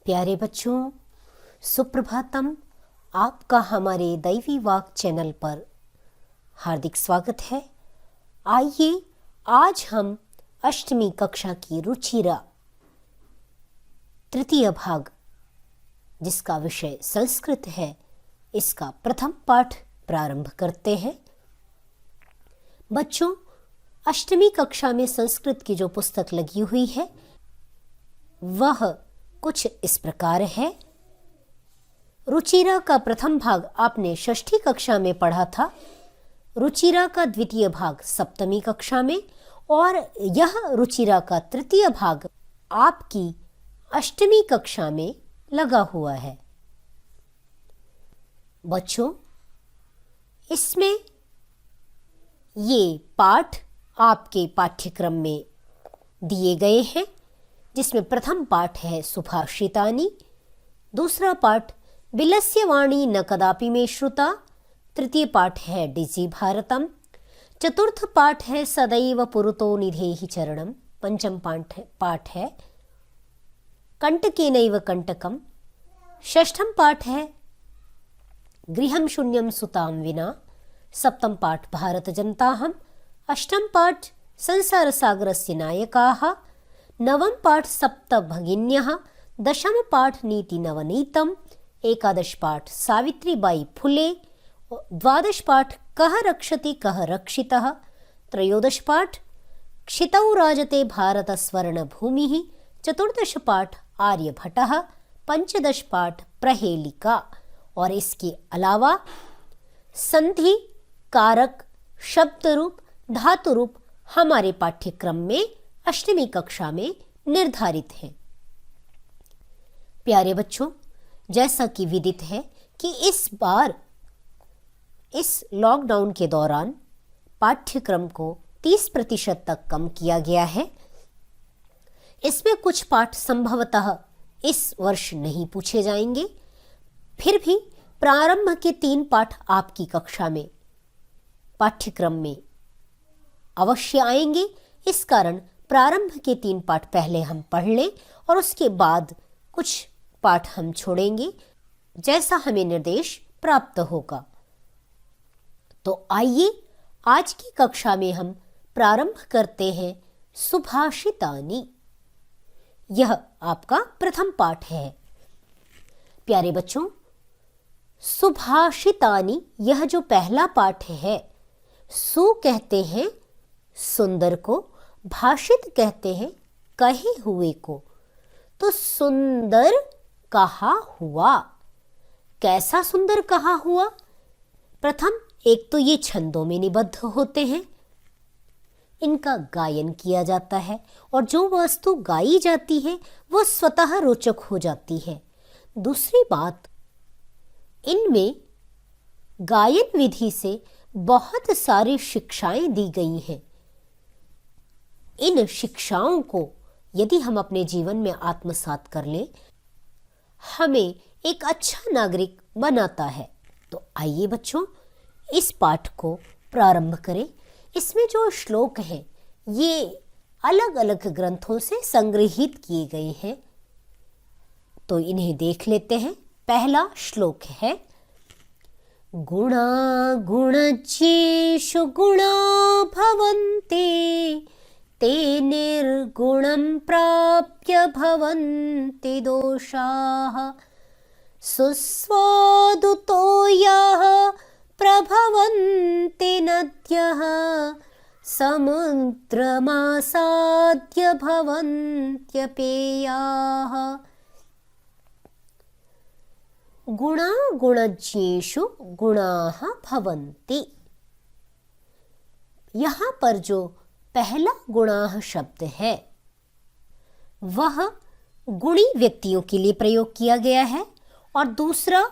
प्यारे बच्चों, सुप्रभातम। आपका हमारे दैवी वाक चैनल पर हार्दिक स्वागत है। आइए आज हम अष्टमी कक्षा की रुचिरा तृतीय भाग, जिसका विषय संस्कृत है, इसका प्रथम पाठ प्रारंभ करते हैं। बच्चों, अष्टमी कक्षा में संस्कृत की जो पुस्तक लगी हुई है वह कुछ इस प्रकार है। रुचिरा का प्रथम भाग आपने षष्ठी कक्षा में पढ़ा था, रुचिरा का द्वितीय भाग सप्तमी कक्षा में, और यह रुचिरा का तृतीय भाग आपकी अष्टमी कक्षा में लगा हुआ है। बच्चों, इसमें ये पाठ आपके पाठ्यक्रम में दिए गए हैं, जिसमें प्रथम पाठ है सुभाषितानि, दूसरा पाठ बिलस्य वाणी न कदापि मे श्रुता, तृतीय पाठ है डिजि भारतम, चतुर्थ पाठ है सदैव पुरुतो निधेहि चरणम, पंचम पाठ है कंटकेनैव कंटकम, षष्ठम पाठ है गृहं शून्यं सुतां विना, सप्तम पाठ भारत जनताहम्, अष्टम पाठ संसार सागरस्य नायकाः, नवम पाठ सप्त भगिन्यः, दशम पाठ नीति नवनीतम, एकादश पाठ सावित्रीबाई फुले, द्वादश पाठ कः रक्षति कः रक्षितः, त्रयोदश पाठ क्षितौ राजते भारत स्वर्ण भूमिः, चतुर्दश पाठ आर्यभटः, पंचदश पाठ प्रहेलिका। और इसके अलावा संधि, कारक, शब्द रूप, धातु रूप हमारे पाठ्यक्रम में अष्टमी कक्षा में निर्धारित है। प्यारे बच्चों, जैसा कि विदित है कि इस बार इस लॉकडाउन के दौरान पाठ्यक्रम को 30% तक कम किया गया है। इसमें कुछ पाठ संभवतः इस वर्ष नहीं पूछे जाएंगे, फिर भी प्रारंभ के 3 पाठ आपकी कक्षा में पाठ्यक्रम में अवश्य आएंगे। इस कारण प्रारंभ के 3 पाठ पहले हम पढ़ लें और उसके बाद कुछ पाठ हम छोड़ेंगे, जैसा हमें निर्देश प्राप्त होगा। तो आइए आज की कक्षा में हम प्रारंभ करते हैं सुभाषितानि। यह आपका प्रथम पाठ है। प्यारे बच्चों, सुभाषितानि यह जो पहला पाठ है, सु कहते हैं सुंदर को, भाषित कहते हैं कहे हुए को। तो सुंदर कहा हुआ, कैसा सुंदर कहा हुआ? प्रथम एक तो ये छंदों में निबद्ध होते हैं, इनका गायन किया जाता है और जो वस्तु गाई जाती है वो स्वतः रोचक हो जाती है। दूसरी बात, इनमें गायन विधि से बहुत सारी शिक्षाएं दी गई हैं। इन शिक्षाओं को यदि हम अपने जीवन में आत्मसात कर लें, हमें एक अच्छा नागरिक बनाता है। तो आइए बच्चों, इस पाठ को प्रारंभ करें। इसमें जो श्लोक हैं ये अलग अलग ग्रंथों से संग्रहित किए गए हैं, तो इन्हें देख लेते हैं। पहला श्लोक है, गुणा गुणज्येषु गुणा भवन्ति, ते निर्गुणं प्राप्य भवन्ति दोषाः, सुस्वादुतो याः प्रभवन्ति नद्यः, समुद्रमासाद्य भवन्त्यपेयाः। गुणा गुणज्येषु गुणाः भवन्ति। यहाँ पर जो पहला गुणाः शब्द है वह गुणी व्यक्तियों के लिए प्रयोग किया गया है और दूसरा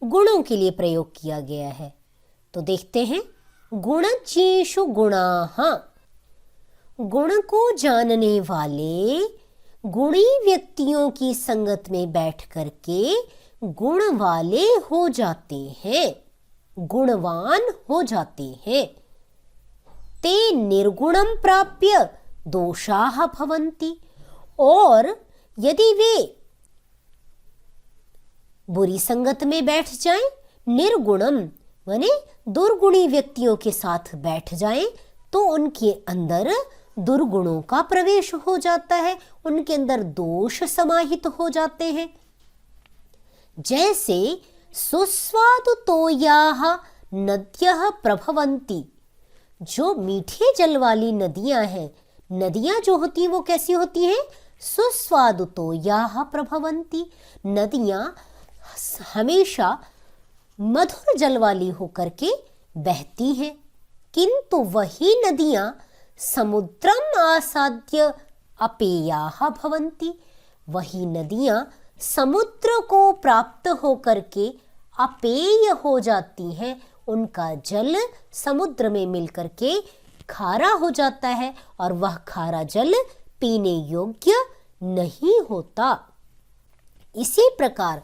गुणों के लिए प्रयोग किया गया है। तो देखते हैं, गुणज्येषु गुणाः, गुण को जानने वाले गुणी व्यक्तियों की संगत में बैठ करके गुण वाले हो जाते हैं, गुणवान हो जाते हैं। ते निर्गुणं प्राप्य दोषाः भवन्ति, और यदि वे बुरी संगत में बैठ जाएं, निर्गुणम माने दुर्गुणी व्यक्तियों के साथ बैठ जाएं तो उनके अंदर दुर्गुणों का प्रवेश हो जाता है, उनके अंदर दोष समाहित हो जाते हैं। जैसे सुस्वादुतोयाः नद्यः प्रभवन्ति, जो मीठे जल वाली नदियां हैं, नदियां जो होती हैं वो कैसी होती हैं? सुस्वादुतोयाः प्रभवन्ति, नदियां हमेशा मधुर जल वाली होकर के बहती हैं। किंतु वही नदियां समुद्रम आसाद्य अपेयाः भवन्ति, वही नदियां समुद्र को प्राप्त होकर के अपेय हो जाती हैं, उनका जल समुद्र में मिलकर के खारा हो जाता है और वह खारा जल पीने योग्य नहीं होता। इसी प्रकार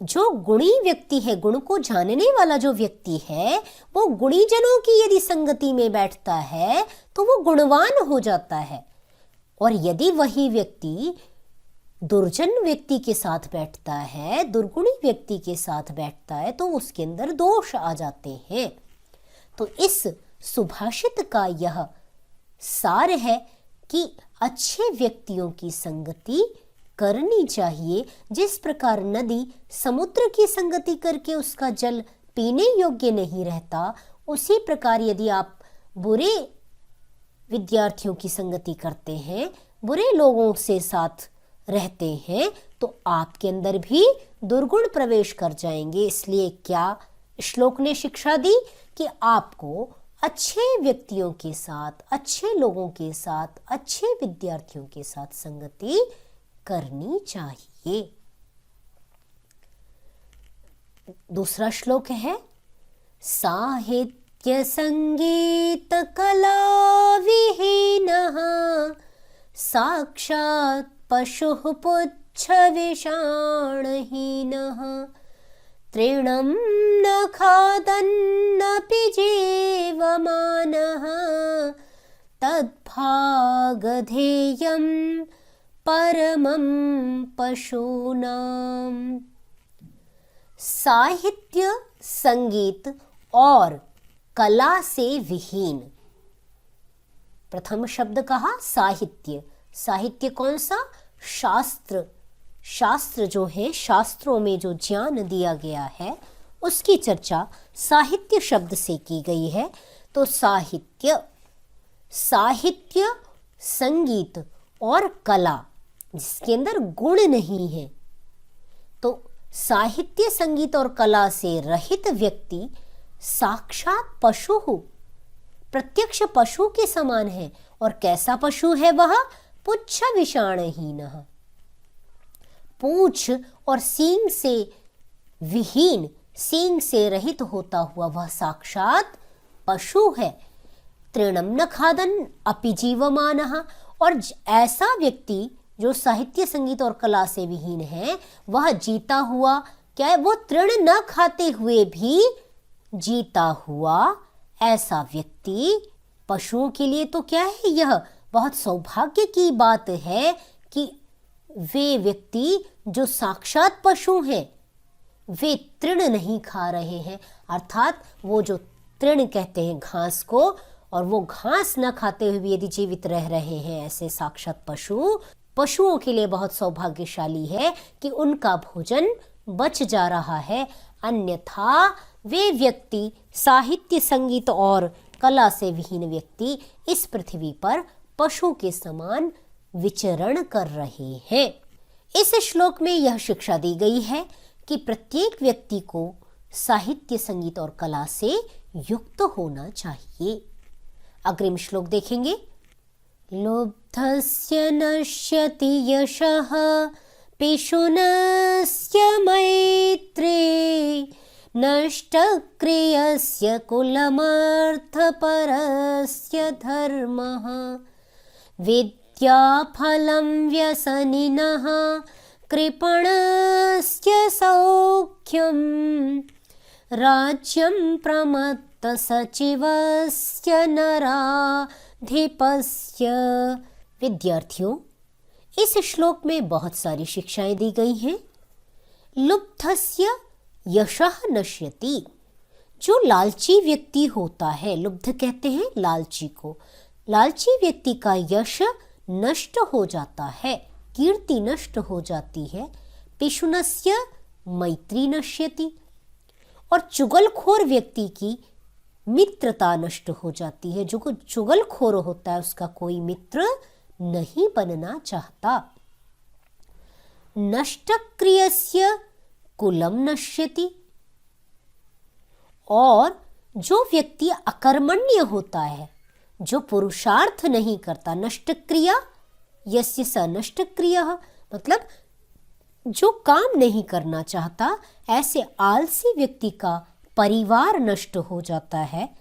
जो गुणी व्यक्ति है, गुण को जानने वाला जो व्यक्ति है, वो गुणीजनों की यदि संगति में बैठता है तो वो गुणवान हो जाता है, और यदि वही व्यक्ति दुर्जन व्यक्ति के साथ बैठता है, दुर्गुणी व्यक्ति के साथ बैठता है, तो उसके अंदर दोष आ जाते हैं। तो इस सुभाषित का यह सार है कि अच्छे व्यक्तियों की संगति करनी चाहिए। जिस प्रकार नदी समुद्र की संगति करके उसका जल पीने योग्य नहीं रहता, उसी प्रकार यदि आप बुरे विद्यार्थियों की संगति करते हैं, बुरे लोगों से साथ रहते हैं, तो आपके अंदर भी दुर्गुण प्रवेश कर जाएंगे। इसलिए क्या श्लोक ने शिक्षा दी कि आपको अच्छे व्यक्तियों के साथ, अच्छे लोगों के साथ, अच्छे विद्यार्थियों के साथ संगति करनी चाहिए। दूसरा श्लोक है, साहित्य संगीत कला विहीनः साक्षात् पशुः पुच्छ विषाणहीनः तृणं न खादन्नपि जीवमानः तद्भागधेयं परमं पशूनाम्। साहित्य, संगीत और कला से विहीन। प्रथम शब्द कहा साहित्य। साहित्य कौन सा? शास्त्र। शास्त्र जो है, शास्त्रों में जो ज्ञान दिया गया है, उसकी चर्चा साहित्य शब्द से की गई है। तो साहित्य, साहित्य, संगीत और कला जिसके अंदर गुण नहीं है, तो साहित्य, संगीत और कला से रहित व्यक्ति साक्षात पशु हो, प्रत्यक्ष पशु के समान है। और कैसा पशु है वह? पुच्छ विषाणहीनः, पूंछ और सींग से विहीन, सींग से रहित होता हुआ वह साक्षात पशु है। तृणम न खादन अपि जीवमानः, और ऐसा व्यक्ति जो साहित्य, संगीत और कला से विहीन है, वह जीता हुआ क्या है? वो तृण न खाते हुए भी जीता हुआ ऐसा व्यक्ति पशुओं के लिए तो क्या है? यह बहुत सौभाग्य की बात है कि वे व्यक्ति जो साक्षात पशु हैं, वे तृण नहीं खा रहे हैं, अर्थात वो जो तृण कहते हैं घास को, और वो घास न खाते हुए यदि जीवित रह रहे हैं ऐसे साक्षात पशु, पशुओं के लिए बहुत सौभाग्यशाली है कि उनका भोजन बच जा रहा है। अन्यथा वे व्यक्ति, साहित्य, संगीत और कला से विहीन व्यक्ति इस पृथ्वी पर पशु के समान विचरण कर रहे हैं। इस श्लोक में यह शिक्षा दी गई है कि प्रत्येक व्यक्ति को साहित्य, संगीत और कला से युक्त होना चाहिए। अग्रिम श्लोक देखेंगे। लुब्धस्य नश्यति यशः पिशुनस्य मैत्री नष्टक्रियस्य कुलमर्थपरस्य धर्मः विद्याफलं व्यसनिनः कृपणस्य सौख्यं राज्यं प्रमत्तसचिवस्य नराधिपस्य। विद्यार्थियों, इस श्लोक में बहुत सारी शिक्षाएं दी गई हैं, लुब्धस्य यशः नश्यति। जो लालची व्यक्ति होता है, लुब्ध कहते हैं लालची को, लालची व्यक्ति का यश नष्ट हो जाता है, कीर्ति नष्ट हो जाती है। पिशुनस्य मैत्री नश्यति। और चुगलखोर व्यक्ति की मित्रता नष्ट हो जाती है। जो चुगलखोर होता है उसका कोई मित्र नहीं बनना चाहता। नष्टक्रियस्य कुलम नश्यति। और जो व्यक्ति अकर्मण्य होता है, जो पुरुषार्थ नहीं करता, नष्टक्रिया यस्य स नष्टक्रियः, मतलब जो काम नहीं करना चाहता, ऐसे आलसी व्यक्ति का परिवार नष्ट हो जाता है।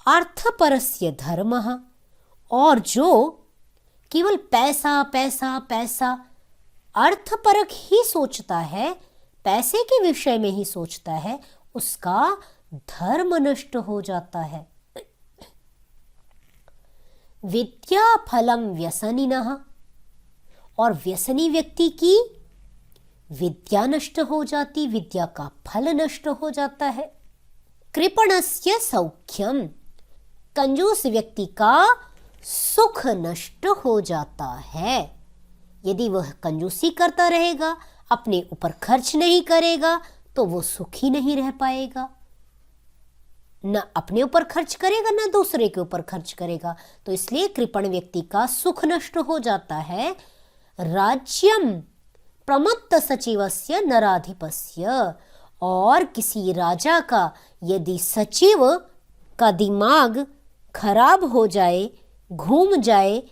अर्थपरस्य धर्मः। और जो केवल पैसा पैसा पैसा अर्थपरक ही सोचता है, पैसे के विषय में ही सोचता है, उसका धर्म नष्ट हो जाता है। विद्या फलम व्यसनिनः। और व्यसनी व्यक्ति की विद्या नष्ट हो जाती, विद्या का फल नष्ट हो जाता है। कृपणस्य सौख्यम। कंजूस व्यक्ति का सुख नष्ट हो जाता है। यदि वह कंजूसी करता रहेगा, अपने ऊपर खर्च नहीं करेगा, तो वो सुखी नहीं रह पाएगा। न अपने ऊपर खर्च करेगा, न दूसरे के ऊपर खर्च करेगा। तो इसलिए कृपण व्यक्ति का सुख नष्ट हो जाता है। राज्यम प्रमत्त सचिवस्य नराधिपस्य। और किसी राजा का यदि सचिव का दिमाग खराब हो जाए, घूम जाए,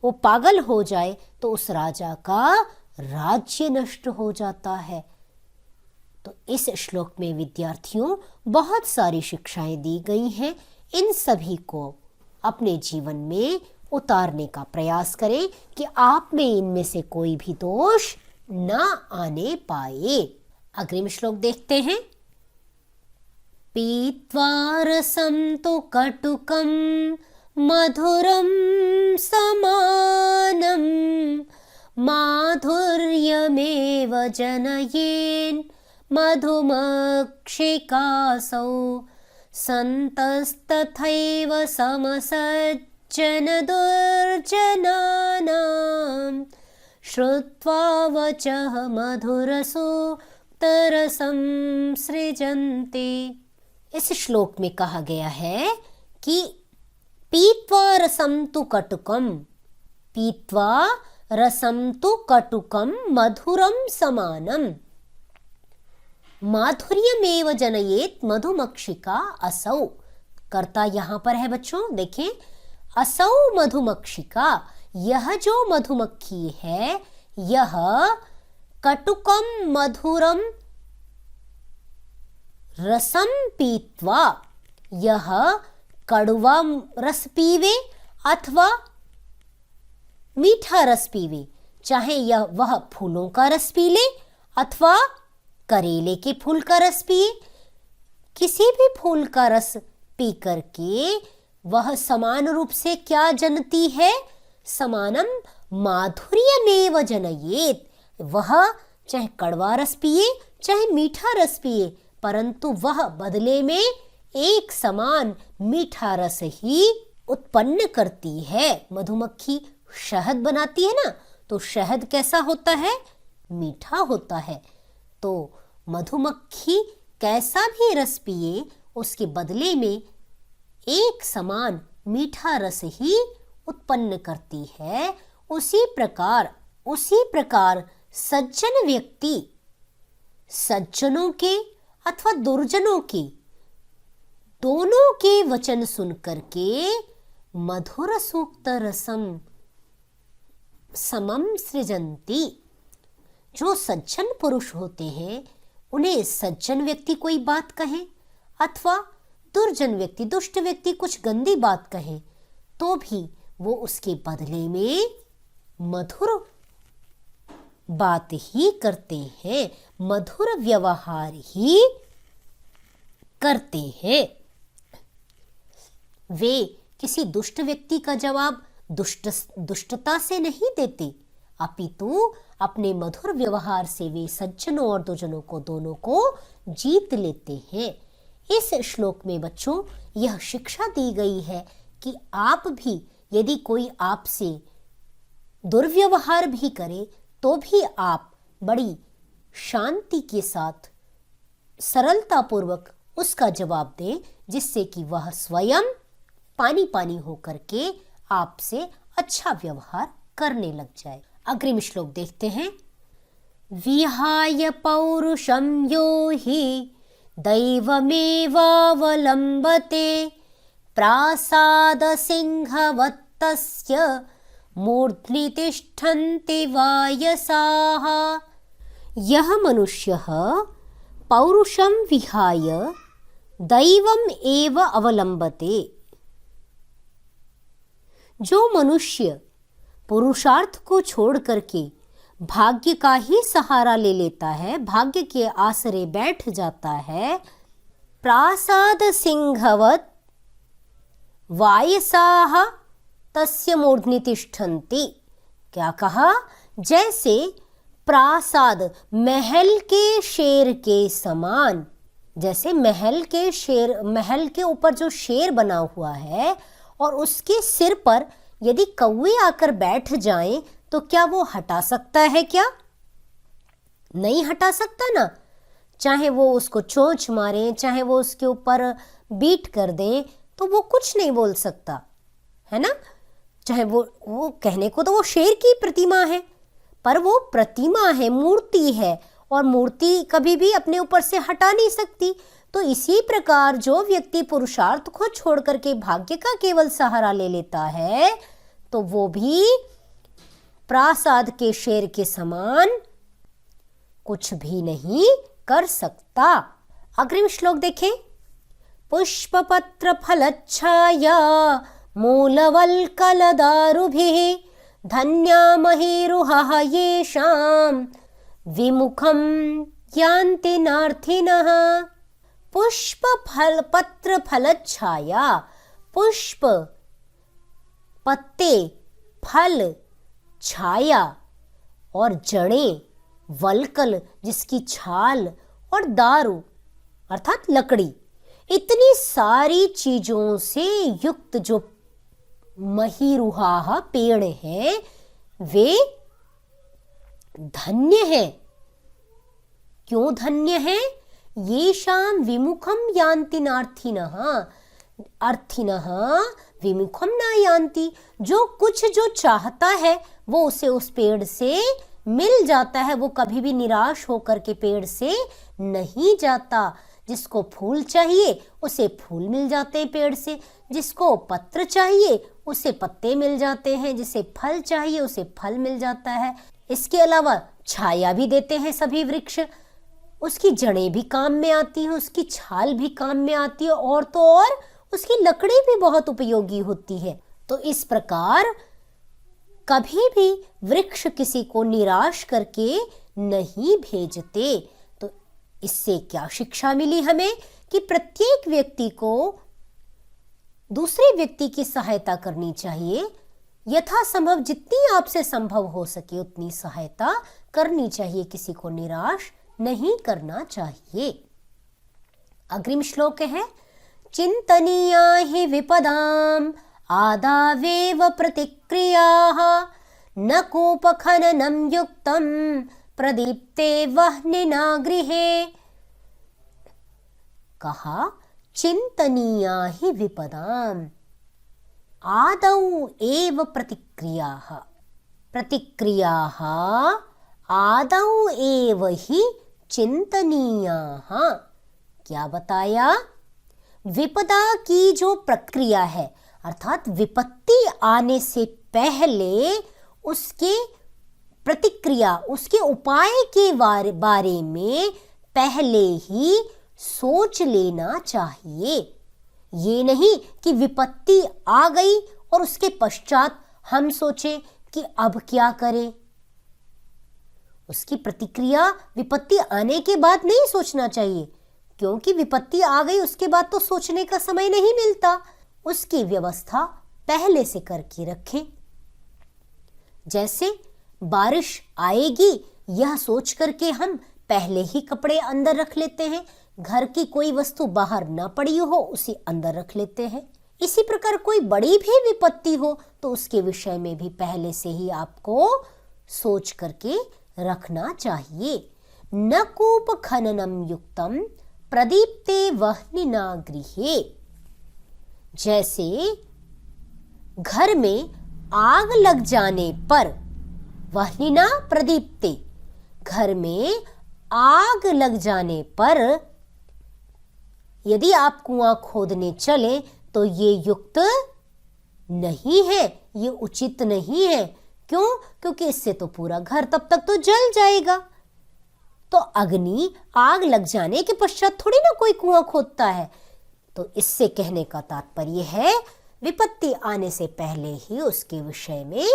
वो पागल हो जाए, तो उस राजा का राज्य नष्ट हो जाता है। तो इस श्लोक में विद्यार्थियों बहुत सारी शिक्षाएं दी गई हैं। इन सभी को अपने जीवन में उतारने का प्रयास करें कि आप में इनमें से कोई भी दोष न आने पाए। अग्रिम श्लोक देखते हैं। पीत्वा रसं तु कटुकं मधुरं समानं माधुर्यमेव जनयेन् मधुमक्षिकासौ सन्तस्तथैव समसज्जन दुर्जनानां श्रुत्वा वचः मधुरसूक्तरसं सृजन्ते। इस श्लोक में कहा गया है कि पीत्वा रसं तु कटुकम, पीत्वा रसं तु कटुकम मधुरम समानम माधुर्यमेव जनयेत मधुमक्षिका असौ। कर्ता यहां पर है बच्चों, देखें, असौ मधुमक्षिका, यह जो मधुमक्खी है, यह कटुकम मधुरम रसम पीत्वा, यह कड़वा रस पीवे अथवा मीठा रस पीवे, चाहे यह वह फूलों का रस पी ले अथवा करेले के फूल का रस पिए, किसी भी फूल का रस पी करके वह समान रूप से क्या जनती है? समानम माधुर्यमेव जनयेत। वह चाहे कड़वा रस पिए चाहे मीठा रस पिए, परंतु वह बदले में एक समान मीठा रस ही उत्पन्न करती है। मधुमक्खी शहद बनाती है ना, तो शहद कैसा होता है? मीठा होता है। तो मधुमक्खी कैसा भी रस पिए, उसके बदले में एक समान मीठा रस ही उत्पन्न करती है। उसी प्रकार सज्जन व्यक्ति सज्जनों के अथवा दुर्जनों के दोनों के वचन सुनकर के मधुर सूक्त रसम समम सृजंती। जो सज्जन पुरुष होते हैं, उन्हें सज्जन व्यक्ति कोई बात कहे अथवा दुर्जन व्यक्ति, दुष्ट व्यक्ति कुछ गंदी बात कहे, तो भी वो उसके बदले में मधुर बात ही करते हैं, मधुर व्यवहार ही करते हैं। वे किसी दुष्ट व्यक्ति का जवाब दुष्टता से नहीं देते अपितु अपने मधुर व्यवहार से वे सज्जनों और दुर्जनों को दोनों को जीत लेते हैं। इस श्लोक में बच्चों यह शिक्षा दी गई है कि आप भी यदि कोई आपसे दुर्व्यवहार भी करे तो भी आप बड़ी शांति के साथ सरलता पूर्वक उसका जवाब दें, जिससे कि वह स्वयं पानी पानी होकर के आपसे अच्छा व्यवहार करने लग जाए। अग्रिम श्लोक देखते हैं। विहाय पौरुषं यो हि दैवमेवावलम्बते प्रासाद सिंहवत्तस्य मूर्ध्नि तिष्ठन्ति वायसाः। यह मनुष्यः पौरुषं विहाय दैवम् एव अवलम्बते। जो मनुष्य पुरुषार्थ को छोड़ करके भाग्य का ही सहारा ले लेता है, भाग्य के आसरे बैठ जाता है, प्रासाद सिंहवत वायसाः तस्य मूर्ध्नि तिष्ठन्ति। क्या कहा? जैसे प्रासाद महल के शेर के समान, जैसे महल के ऊपर जो शेर बना हुआ है और उसके सिर पर यदि कौवे आकर बैठ जाएं तो क्या वो हटा सकता है? क्या नहीं हटा सकता ना। चाहे वो उसको चोंच मारें, चाहे वो उसके ऊपर बीट कर दें, तो वो कुछ नहीं बोल सकता है ना। चाहे वो कहने को तो वो शेर की प्रतिमा है, पर वो प्रतिमा है, मूर्ति है, और मूर्ति कभी भी अपने ऊपर से हटा नहीं सकती। तो इसी प्रकार जो व्यक्ति पुरुषार्थ को छोड़ करके भाग्य का केवल सहारा ले लेता है तो वो भी प्रासाद के शेर के समान कुछ भी नहीं कर सकता। अग्रिम श्लोक देखें। पुष्पपत्र फलच्छाया मूलवल्कलदारुभिः धन्या महीरुहः येषां विमुखं यान्ति नार्थिनः। पुष्प फल पत्र फलच्छाया, पुष्प पत्ते फल छाया और जड़ें, वल्कल जिसकी छाल, और दारू अर्थात लकड़ी, इतनी सारी चीजों से युक्त जो महीरुहा पेड़ हैं वे धन्य हैं। क्यों धन्य हैं? येषां विमुखम यान्ति नार्थिनः। अर्थिनः विमुखम न यान्ति। जो कुछ जो चाहता है वो उसे उस पेड़ से मिल जाता है, वो कभी भी निराश होकर के पेड़ से नहीं जाता। जिसको फूल चाहिए उसे फूल मिल जाते हैं पेड़ से, जिसको पत्र चाहिए उसे पत्ते मिल जाते हैं, जिसे फल चाहिए उसे फल मिल जाता है। इसके अलावा छाया भी देते हैं सभी वृक्ष, उसकी जड़ें भी काम में आती हैं, उसकी छाल भी काम में आती है, और तो और उसकी लकड़ी भी बहुत उपयोगी होती है। तो इस प्रकार कभी भी वृक्ष किसी को निराश करके नहीं भेजते। तो इससे क्या शिक्षा मिली हमें कि प्रत्येक व्यक्ति को दूसरे व्यक्ति की सहायता करनी चाहिए। यथासंभव जितनी आपसे संभव हो सके उतनी सहायता करनी चाहिए, किसी को निराश नहीं करना चाहिए। अग्रिम श्लोक है। चिंतनीया हि विपदाम आदावेव प्रतिक्रियाः न कोपखननं युक्तं प्रदीप्ते वह्निना गृहे। कहा चिंतनीया हि विपदाम आदौ एव प्रतिक्रियाः। प्रतिक्रियाः आदौ एव ही चिंतनीयाः। क्या बताया? विपदा की जो प्रक्रिया है, अर्थात विपत्ति आने से पहले उसके प्रतिक्रिया, उसके उपाय के बारे में पहले ही सोच लेना चाहिए। ये नहीं कि विपत्ति आ गई और उसके पश्चात हम सोचें कि अब क्या करें। उसकी प्रतिक्रिया विपत्ति आने के बाद नहीं सोचना चाहिए, क्योंकि विपत्ति आ गई उसके बाद तो सोचने का समय नहीं मिलता। उसकी व्यवस्था पहले से करके रखें। जैसे बारिश आएगी यह सोच करके हम पहले ही कपड़े अंदर रख लेते हैं, घर की कोई वस्तु बाहर ना पड़ी हो उसे अंदर रख लेते हैं। इसी प्रकार कोई बड़ी भी विपत्ति हो तो उसके विषय में भी पहले से ही आपको सोच करके रखना चाहिए। न कूप खननम युक्तम प्रदीप्ते वह्निना गृहे। जैसे घर में आग लग जाने पर, वह्निना प्रदीप्ते, घर में आग लग जाने पर यदि आप कुआं खोदने चले तो ये युक्त नहीं है, ये उचित नहीं है। क्यों? क्योंकि इससे तो पूरा घर तब तक तो जल जाएगा। तो अग्नि आग लग जाने के पश्चात थोड़ी ना कोई कुआं खोदता है। तो इससे कहने का तात्पर्य है विपत्ति आने से पहले ही उसके विषय में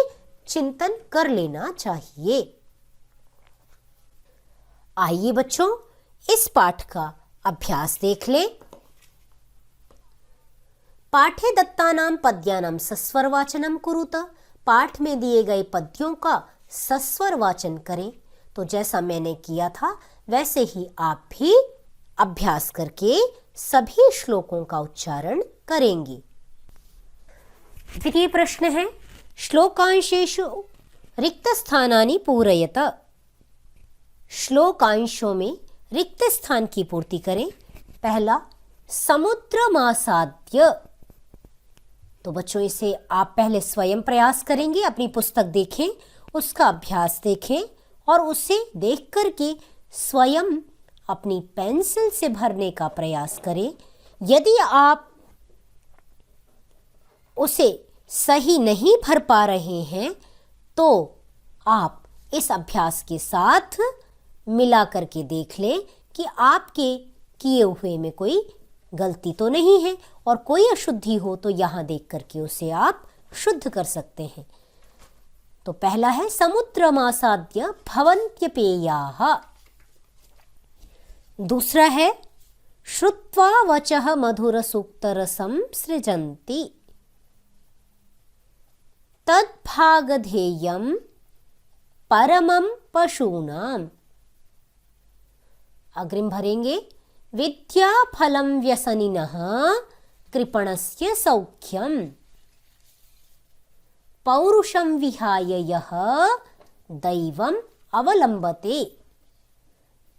चिंतन कर लेना चाहिए। आइए बच्चों इस पाठ का अभ्यास देख लें। पाठे दत्तानां पद्यानां सस्वर वाचनम कुरुत। पाठ में दिए गए पद्यों का सस्वर वाचन करें। तो जैसा मैंने किया था वैसे ही आप भी अभ्यास करके सभी श्लोकों का उच्चारण करेंगे। द्वितीय प्रश्न है श्लोकांशेषु रिक्त स्थानानि पूरयत। श्लोकांशों में रिक्त स्थान की पूर्ति करें। पहला समुद्रमासाद्य। तो बच्चों इसे आप पहले स्वयं प्रयास करेंगे, अपनी पुस्तक देखें, उसका अभ्यास देखें और उसे देख करके स्वयं अपनी पेंसिल से भरने का प्रयास करें। यदि आप उसे सही नहीं भर पा रहे हैं तो आप इस अभ्यास के साथ मिला करके देख लें कि आपके किए हुए में कोई गलती तो नहीं है और कोई अशुद्धि हो तो यहाँ देख करके उसे आप शुद्ध कर सकते हैं। तो पहला है समुद्रमासाद्य भवन्त्यपेयाः। दूसरा है श्रुत्वा वचः मधुरसूक्तरसं सृजन्ति। तद्भागधेयं परमं पशूनां। अग्रिम भरेंगे विद्याफलं व्यसनिनः कृपणस्य सौख्यं। पौरुषं विहाय यः दैवम् अवलम्बते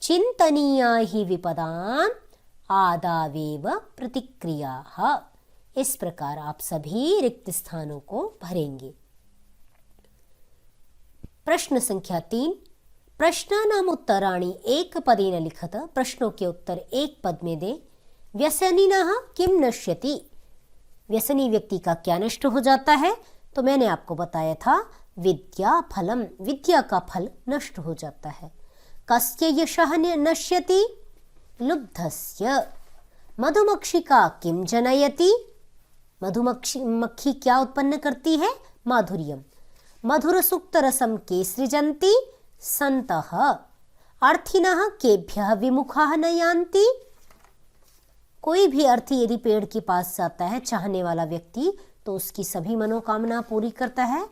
चिन्तनीया हि विपदाम् आदावेव प्रतिक्रियाः। इस प्रकार आप सभी रिक्त स्थानों को भरेंगे। प्रश्न संख्या 3 प्रश्नानाम् उत्तराणि एकपदेन लिखत। प्रश्नों के उत्तर एक पद में दें। व्यसनिनः किं नश्यति। व्यसनी व्यक्ति का क्या नष्ट हो जाता है? तो मैंने आपको बताया था विद्या फलम, विद्या का फल नष्ट हो जाता है। कस्य यशः नश्यति। लुब्धस्य। मधुमक्षिका किं जनयति। मधुमक्खी क्या उत्पन्न करती है? माधुर्यम। मधुरसूक्तरसं के सृजन्ति। सन्तः। अर्थिनः केभ्यः विमुखाः न यान्ति। कोई भी अर्थी यदि पेड़ के पास जाता है, चाहने वाला व्यक्ति, तो उसकी सभी मनोकामना पूरी करता है।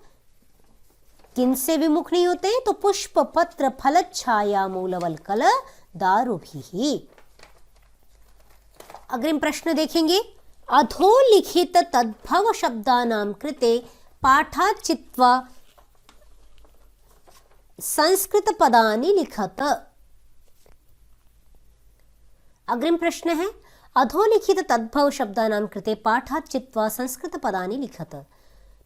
किनसे विमुख नहीं होते? तो पुष्प पत्र फल छाया मूलवल्कल दारुभिः। अग्रिम प्रश्न देखेंगे। अधोलिखित तद्भव शब्दानां कृते पाठात् चित्वा संस्कृत पदानि लिखत। अग्रिम प्रश्न है अधोलिखित तद्भव शब्दानां कृते पाठात् चित्वा संस्कृत पदानि लिखत।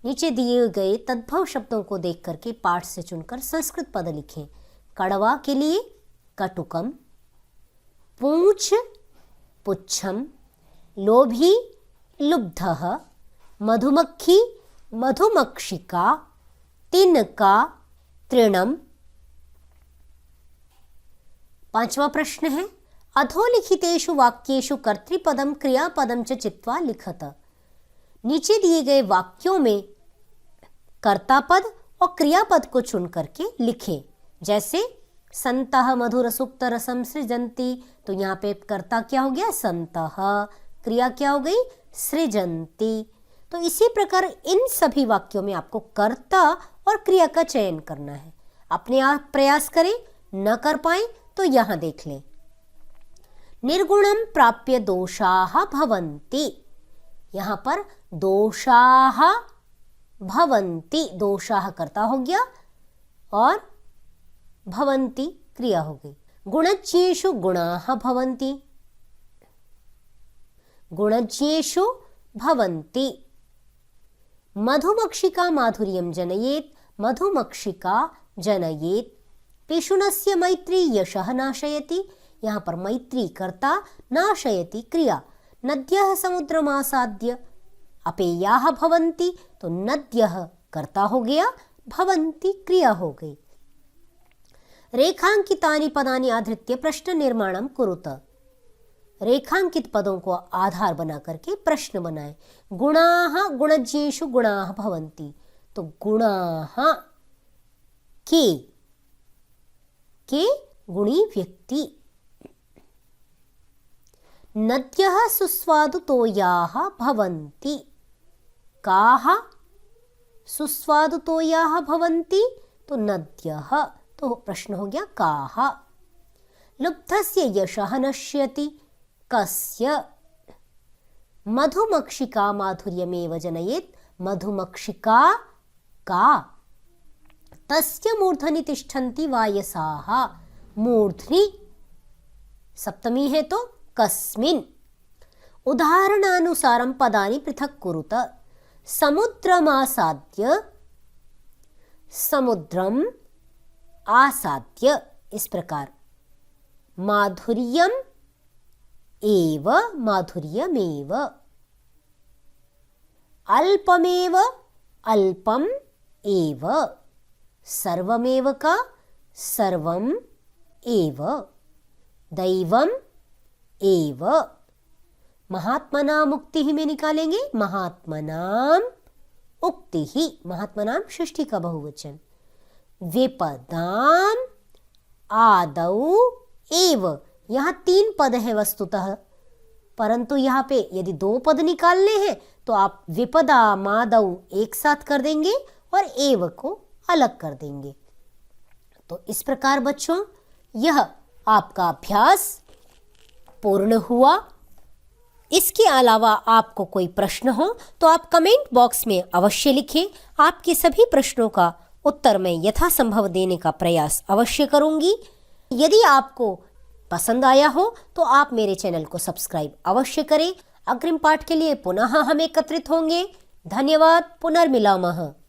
नीचे दिए गए तद्भव शब्दों को देख करके पाठ से चुनकर संस्कृत पद लिखें। कड़वा के लिए कटुकम, पूंछ पुच्छम, लोभी लुब्धः, मधुमक्खी मधुमक्षिका, तिनका तृणम। पांचवा प्रश्न है अधोलिखितेषु वाक्येषु कर्तृपदम क्रियापदम च चित्वा लिखत। नीचे दिए गए वाक्यों में कर्तापद और क्रियापद को चुन करके लिखें। जैसे संतः मधुरसूक्तरसं सृजन्ति, तो यहाँ पे कर्ता क्या हो गया? संतः। क्रिया क्या हो गई? सृजन्ति। तो इसी प्रकार इन सभी वाक्यों में आपको कर्ता और क्रिया का चयन करना है। अपने आप प्रयास करें, न कर पाए तो यहां देख लें। निर्गुणम प्राप्य दोषाः भवन्ति, यहां पर दोषाः भवन्ति, दोषाः कर्ता हो गया और भवन्ति क्रिया हो गई। गुणज्ञेषु गुणाः भवन्ति, गुणज्ञेषु भवन्ति। मधुमक्षिका माधुर्यं जनयेत्, मधुमक्षिका जनयेत्। पिशुनस्य मैत्री यशः नाशयति, यहाँ पर मैत्री कर्ता, नाशयति क्रिया। नद्यः समुद्रमासाद्य अपेयाः भवन्ति, तो नद्यः कर्ता हो गया, भवन्ति क्रिया हो गई। रेखांकितानि पदानि आधृत्य प्रश्न निर्माणं कुरुत, रेखांकित पदों को आधार बना करके प्रश्न बनाए। गुणाः गुणज्ञेषु गुणाः भवन्ति, तो गुणाः के गुणी व्यक्ति। नद्यः सुस्वादुतोयाः भवन्ति, काः सुस्वादुतोयाः भवन्ति, तो नद्यः, तो प्रश्न हो गया काः। लुब्धस्य यशः नश्यति, कस्य। मधुमक्षिका माधुर्यमेव जनयेत्, मधुमक्षिका का। तस्य मूर्धनि तिष्ठन्ति वायसाः, मूर्ध्नि सप्तमी है तो कस्मिन्। उदाहरणानुसारं पदानि पृथक् कुरुत। समुद्रमासाद्य, समुद्रम आसाद्य, इस प्रकार। माधुर्यम एव, माधुर्यमेव। अल्पमेव, अल्पम एव। सर्वमेव का, सर्वम एव। दैवम एव। महात्मना मुक्ति में निकालेंगे, महात्मनाम उक्ति ही, महात्मनाम षष्ठी का बहुवचन। विपदाम आदौ एव, यहाँ 3 पद है वस्तुतः, परंतु यहाँ पे यदि 2 पद निकालने हैं तो आप विपदा मादौ एक साथ कर देंगे और एव को अलग कर देंगे। तो इस प्रकार बच्चों यह आपका अभ्यास पूर्ण हुआ। इसके अलावा आपको कोई प्रश्न हो तो आप कमेंट बॉक्स में अवश्य लिखें। आपके सभी प्रश्नों का उत्तर मैं यथासंभव देने का प्रयास अवश्य करूंगी। यदि आपको पसंद आया हो तो आप मेरे चैनल को सब्सक्राइब अवश्य करें। अग्रिम पाठ के लिए पुनः हम एकत्रित होंगे। धन्यवाद। पुनर्मिलामः।